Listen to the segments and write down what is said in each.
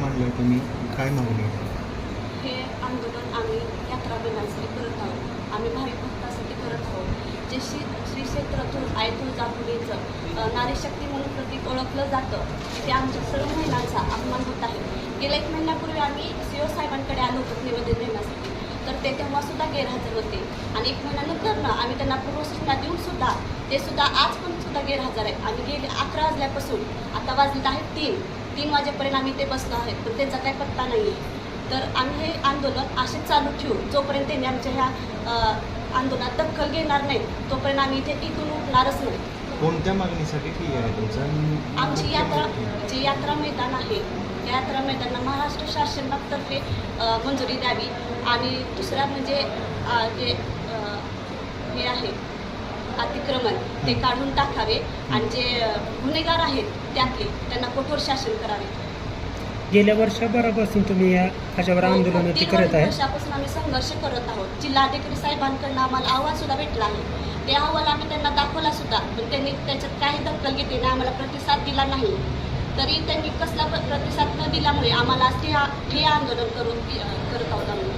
म्हणलं तुम्ही काय मागणी? हे आंदोलन आम्ही यात्रा बंदासाठी करत आहोत. आम्ही भाविक भक्तासाठी करत आहोत. जे श्री क्षेत्र आई तुळजापुरीचं नारी शक्ती म्हणून प्रतीक ओळखलं जातं, तिथे आमच्या सर्व महिलांचा अपमान होत आहे. गेल्या 1 महिन्यापूर्वी आम्ही CO साहेबांकडे आलो होतो निवेदन देण्यासाठी, तर ते तेव्हा सुद्धा गैरहजर होते. आणि 1 महिन्यानंतर आम्ही त्यांना पूर्वसूचना देऊन सुद्धा ते सुद्धा आज पण सुद्धा गैरहजर आहेत. आणि गेले 11 वाजल्यापासून आता वाजलेत आहेत 3 वाजेपर्यंत आम्ही ते बसलो आहेत, पण त्यांचा काही पत्ता नाही आहे. तर आम्ही हे आंदोलन असेच चालू ठेवू जोपर्यंत त्यांनी आमच्या ह्या आंदोलनात दखल घेणार नाही तोपर्यंत आम्ही इथून उठणारच नाही. कोणत्या मागणीसाठी ठीक आहे तुमचं? आमची जी यात्रा मैदान आहे त्या यात्रा मैदानाला महाराष्ट्र शासनातर्फे मंजुरी द्यावी. आणि दुसरा म्हणजे जे हे आहे अतिक्रमण ते काढून टाकावे आणि जे गुन्हेगार आहेत त्यातले त्यांना कठोर शासन करावे. गेल्या वर्षभरापासून तुम्ही या कशावर आंदोलन करत आहे? वर्षापासून आम्ही संघर्ष करत आहोत. जिल्हाधिकारी साहेबांकडून आम्हाला अहवाल सुद्धा भेटला आहे. ते अहवाल आम्ही त्यांना दाखवला सुद्धा, पण त्यांनी त्याच्यात काही दखल घेतली नाही, आम्हाला प्रतिसाद दिला नाही. तरी त्यांनी कसला प्रतिसाद न दिल्यामुळे आम्हाला हे आंदोलन करत आहोत आम्ही.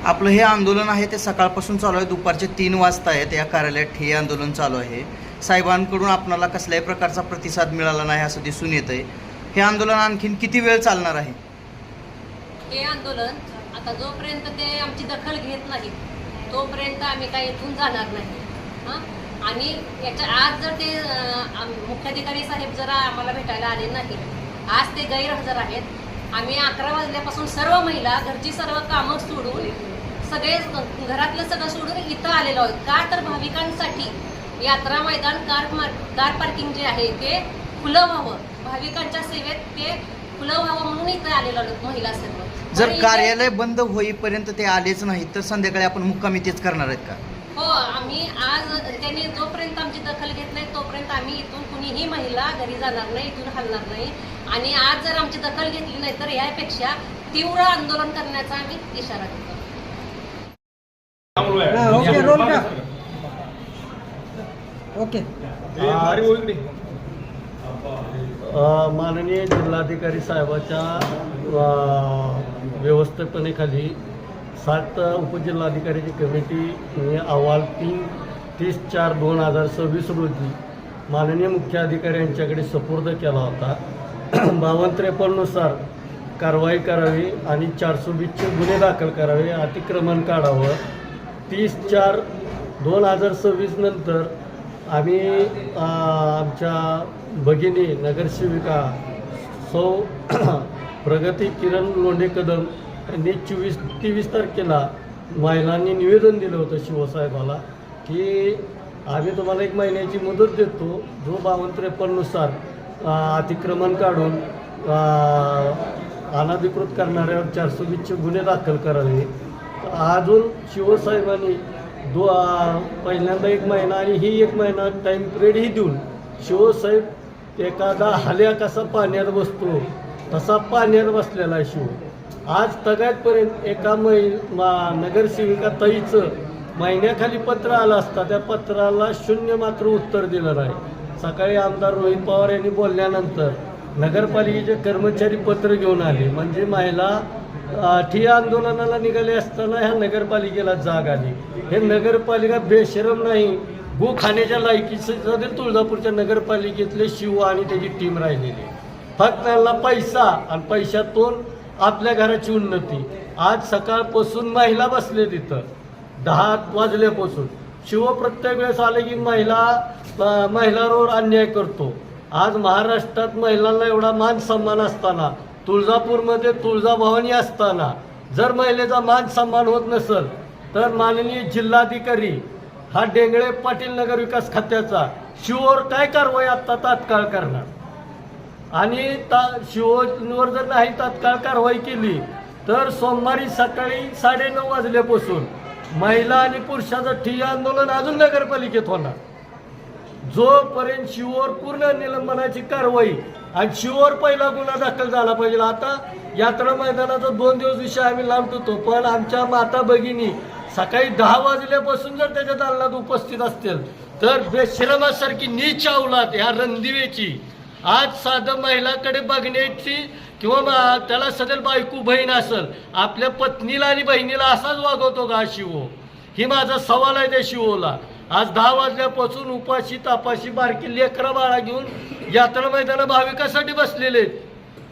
आपलं हे आंदोलन आहे ते सकाळपासून चालू आहे. दुपारचे 3 वाजता आहेत या कार्यालयात हे आंदोलन चालू आहे. साहेबांकडून आपणाला कसल्याही प्रकारचा प्रतिसाद मिळाला नाही असं दिसून येत आहे. हे आंदोलन आणखीन किती वेळ चालणार आहे? हे आंदोलन आता जोपर्यंत ते आमची दखल घेत नाही तोपर्यंत आम्ही काही इथून जाणार नाही. आणि याच्या आज जर ते मुख्याधिकारी साहेब जरा आम्हाला भेटायला आले नाही, आज ते गैरहजर आहेत. आम्ही 11 वाजल्यापासून सर्व महिला घरची सर्व कामं सोडून सगळे घरातलं सगळं सोडून इथं आलेलो आहोत. का तर भाविकांसाठी यात्रा मैदान कार पार्किंग जे आहे ते खुलं व्हावं, भाविकांच्या सेवेत ते खुलं व्हावं म्हणून इथं आलेलो आहोत महिला सर्व. जर कार्यालय बंद होईपर्यंत ते आलेच नाहीत तर संध्याकाळी आपण मुक्कामी तेच करणार आहेत का? हो, आम्ही आज त्यांनी जोपर्यंत आमची दखल घेत नाही तोपर्यंत आम्ही इथून कुणीही महिला घरी जाणार नाही, इथून हलणार नाही. आणि आज जर आमची दखल घेतली नाही तर यापेक्षा तीव्र आंदोलन करण्याचा आम्ही इशारा देतो. ओके. माननीय जिल्हाधिकारी साहेबाच्या व्यवस्थापनेखाली 7 उपजिल्हाधिकाऱ्याची कमिटीने अहवाल 30/4/2026 रोजी माननीय मुख्याधिकारी यांच्याकडे सुपूर्द केला होता. 52-53 नुसार कारवाई करावी आणि 420चे गुन्हे दाखल करावे, अतिक्रमण काढावं. 30/4/2026 नंतर आम्ही आमच्या भगिनी नगरसेविका सौ प्रगती किरण लोंढे कदम यांनी 23 तारखेला महिलांनी निवेदन दिलं होतं शिवसाहेबाला की आम्ही तुम्हाला 1 महिन्याची मुदत देतो, जो 52-53 नुसार अतिक्रमण काढून अनधिकृत करणाऱ्यावर 420चे गुन्हे दाखल करावे. अजून शिवसाहेबांनी पहिल्यांदा 1 महिना आणि ही 1 महिना टाईम पिरियडही देऊन शिवसाहेब एखादा हल्या कसा पाण्यात बसतो तसा पाण्यात बसलेला आहे शिव. आज तगायतपर्यंत एका नगरसेविका ताईचं महिन्याखाली पत्र आलं असता त्या पत्राला 0 मात्र उत्तर दिलं नाही. सकाळी आमदार रोहित पवार यांनी बोलल्यानंतर नगरपालिकेचे कर्मचारी पत्र घेऊन आले. म्हणजे महिला ठिय्या आंदोलनाला निघाले असताना ह्या नगरपालिकेला जाग आली. हे नगरपालिका बेशरम नाही, गो खाण्याच्या लायकीचे तुळजापूरच्या नगरपालिकेतले शिव आणि त्याची टीम राहिलेली. फक्त त्यांना पैसा आणि पैशातून आपल्या घराची उन्नती. आज सकाळपासून महिला बसले तिथं 10 वाजल्यापासून. शिव प्रत्येक वेळेस आले की महिलांवर अन्याय करतो. आज महाराष्ट्रात महिलांना एवढा मान सन्मान असताना, तुळजापूरमध्ये तुळजाभवानी असताना जर महिलेचा मान सन्मान होत नसेल तर माननीय जिल्हाधिकारी हा डेंगळे पाटील नगर विकास खात्याचा शिववर काय कारवाई आत्ता तात्काळ करणार? आणि शिववर जर नाही तात्काळ कारवाई केली तर सोमवारी सकाळी 9:30 वाजल्यापासून महिला आणि पुरुषाचं ठिय्या आंदोलन अजून नगरपालिकेत होणार. जोपर्यंत शिववर पूर्ण निलंबनाची कारवाई आणि शिववर पहिला गुन्हा दाखल झाला पाहिजे. आता यात्रा मैदानाचा 2 दिवस विषय आम्ही लांब ठेवतो, पण आमच्या माता भगिनी सकाळी 10 वाजल्यापासून जर त्याच्या दालनात उपस्थित असतील तर बेशरमासारखी नीच अवलाद ह्या रणदिवेची आज साधं महिलाकडे बघण्याची किंवा त्याला सदैल बायको बहीण असेल, आपल्या पत्नीला आणि बहिणीला असाच वागवतो का शिव? ही माझा सवाल आहे त्या शिवला. आज 10 वाजल्यापासून उपाशी तापाशी बारकी लेकरं बाळा घेऊन यात्रा मैदाना भाविकासाठी बसलेले आहेत.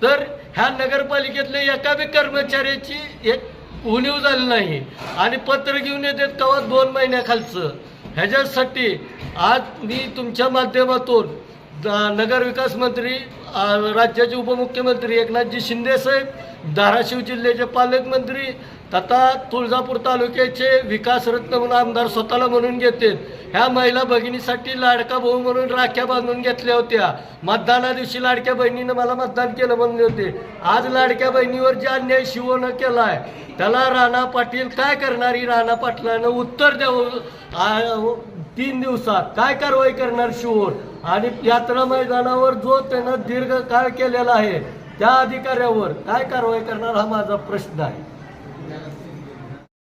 तर ह्या नगरपालिकेतल्या एका बी कर्मचाऱ्याची एक उणीव झाली नाही आणि पत्र घेऊन येतात कवा 2 महिन्याखालचं. ह्याच्यासाठी आज मी तुमच्या माध्यमातून नगरविकास मंत्री राज्याचे उपमुख्यमंत्री एकनाथजी शिंदे साहेब, धाराशिव जिल्ह्याचे पालकमंत्री तथा तुळजापूर तालुक्याचे विकासरत्न म्हणून आमदार स्वतःला म्हणून घेतात. ह्या महिला भगिनीसाठी लाडका भाऊ म्हणून राख्या बांधून घेतल्या होत्या. मतदाना दिवशी लाडक्या बहिणीनं मला मतदान केलं म्हणले होते. आज लाडक्या बहिणीवर जे अन्याय शिवनं केला आहे त्याला राणा पाटील काय करणारी राणा पाटलानं उत्तर द्यावं. 3 दिवसात काय कारवाई करणार शिववर आणि यात्रा मैदानावर जो त्यानं दीर्घकाळ केलेला आहे त्या अधिकाऱ्यावर काय कारवाई करणार हा माझा प्रश्न आहे.